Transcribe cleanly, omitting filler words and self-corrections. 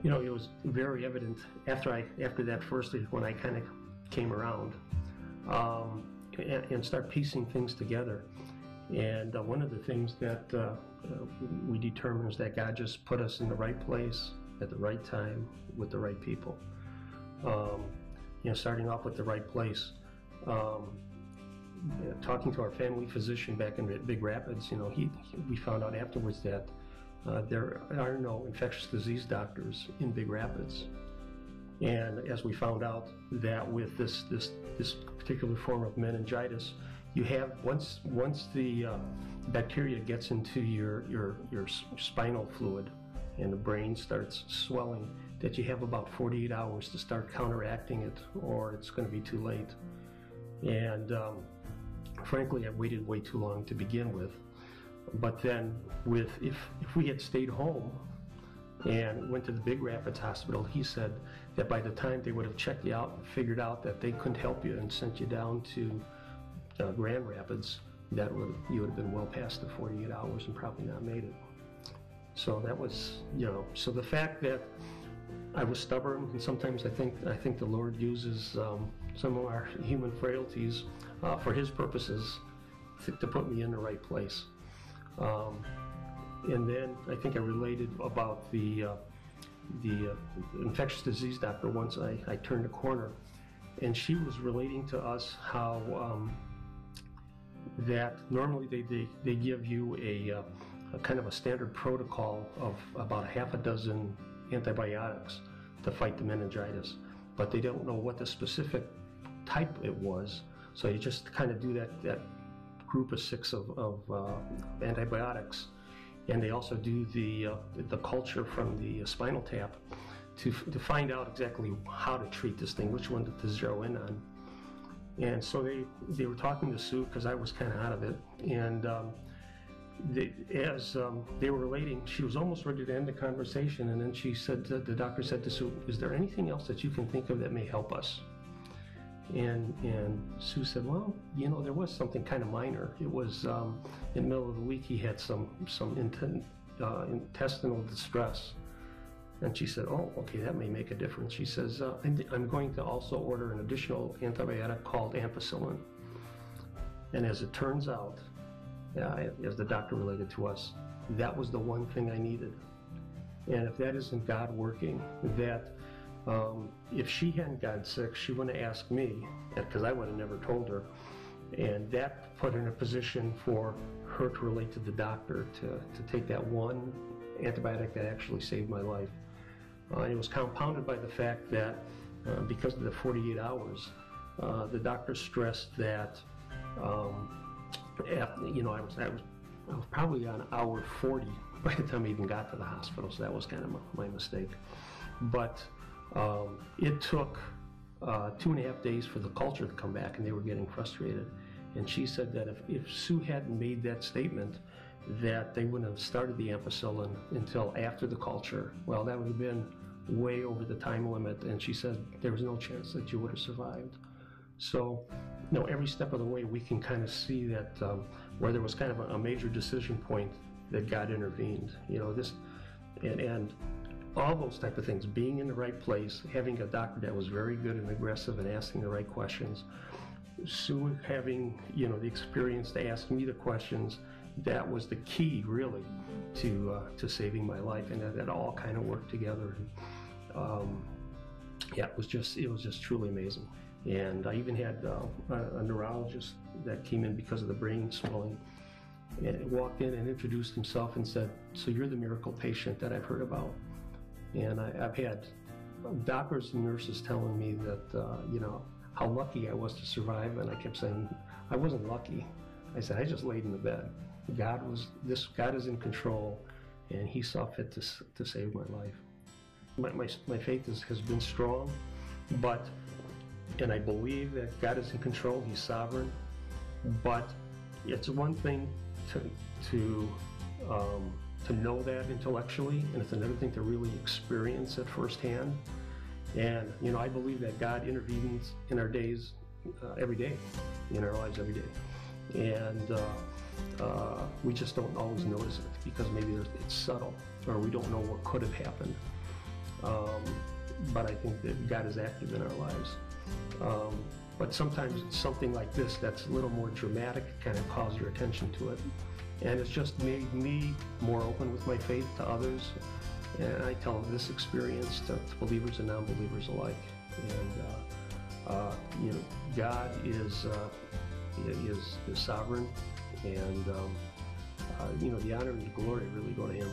You know, it was very evident after that first week when I kind of came around and start piecing things together. And one of the things that we determined is that God just put us in the right place at the right time with the right people. You know, starting off with the right place. Talking to our family physician back in Big Rapids, you know, we found out afterwards that there are no infectious disease doctors in Big Rapids. And as we found out that with this particular form of meningitis, you have once the bacteria gets into your spinal fluid and the brain starts swelling, that you have about 48 hours to start counteracting it, or it's going to be too late. And frankly, I waited way too long to begin with. But then, if we had stayed home and went to the Big Rapids Hospital, he said that by the time they would have checked you out and figured out that they couldn't help you and sent you down to Grand Rapids, you would have been well past the 48 hours and probably not made it. So that was, you know, so the fact that I was stubborn, and sometimes I think the Lord uses some of our human frailties for His purposes to put me in the right place. And then I think I related about the infectious disease doctor once I turned a corner, and she was relating to us how that normally they give you a kind of a standard protocol of about half a dozen antibiotics to fight the meningitis, but they don't know what the specific type it was, so you just kind of do that group of 6 of antibiotics, and they also do the culture from the spinal tap to find out exactly how to treat this thing, which one to zero in on. And so they were talking to Sue because I was kind of out of it, and as they were relating, she was almost ready to end the conversation, and then she said, the doctor said to Sue, "Is there anything else that you can think of that may help us?" And Sue said, "Well, you know, there was something kind of minor. It was in the middle of the week he had some intestinal distress." And she said, "Oh, okay, that may make a difference." She says, "I'm going to also order an additional antibiotic called ampicillin." And as it turns out, as the doctor related to us, that was the one thing I needed. And if that isn't God working, that if she hadn't gotten sick, she wouldn't have asked me, because I would have never told her. And that put her in a position for her to relate to the doctor to take that one antibiotic that actually saved my life. It was compounded by the fact that because of the 48 hours, the doctor stressed that you know, I was probably on hour 40 by the time I even got to the hospital, so that was kind of my mistake. But it took 2.5 days for the culture to come back, and they were getting frustrated. And she said that if Sue hadn't made that statement, that they wouldn't have started the ampicillin until after the culture. Well, that would have been way over the time limit, and she said there was no chance that you would have survived. So, you know, every step of the way we can kind of see that where there was kind of a major decision point, that God intervened. You know, this and all those type of things, being in the right place, having a doctor that was very good and aggressive and asking the right questions, Sue having, you know, the experience to ask me the questions, that was the key really to saving my life, and that all kind of worked together. And, yeah, it was just truly amazing. And I even had a neurologist that came in because of the brain swelling, and walked in and introduced himself and said, "So you're the miracle patient that I've heard about." And I've had doctors and nurses telling me that, you know, how lucky I was to survive, and I kept saying, I wasn't lucky. I said, I just laid in the bed. God is in control, and He saw fit to save my life. My faith has been strong, and I believe that God is in control, He's sovereign, but it's one thing to know that intellectually, and it's another thing to really experience it firsthand. And, you know, I believe that God intervenes in our days every day, in our lives every day. And we just don't always notice it because maybe it's subtle, or we don't know what could have happened. but I think that God is active in our lives. But sometimes it's something like this that's a little more dramatic, kind of calls your attention to it. And it's just made me more open with my faith to others. And I tell this experience to believers and non-believers alike. And you know, God is sovereign, and you know, the honor and the glory really go to Him.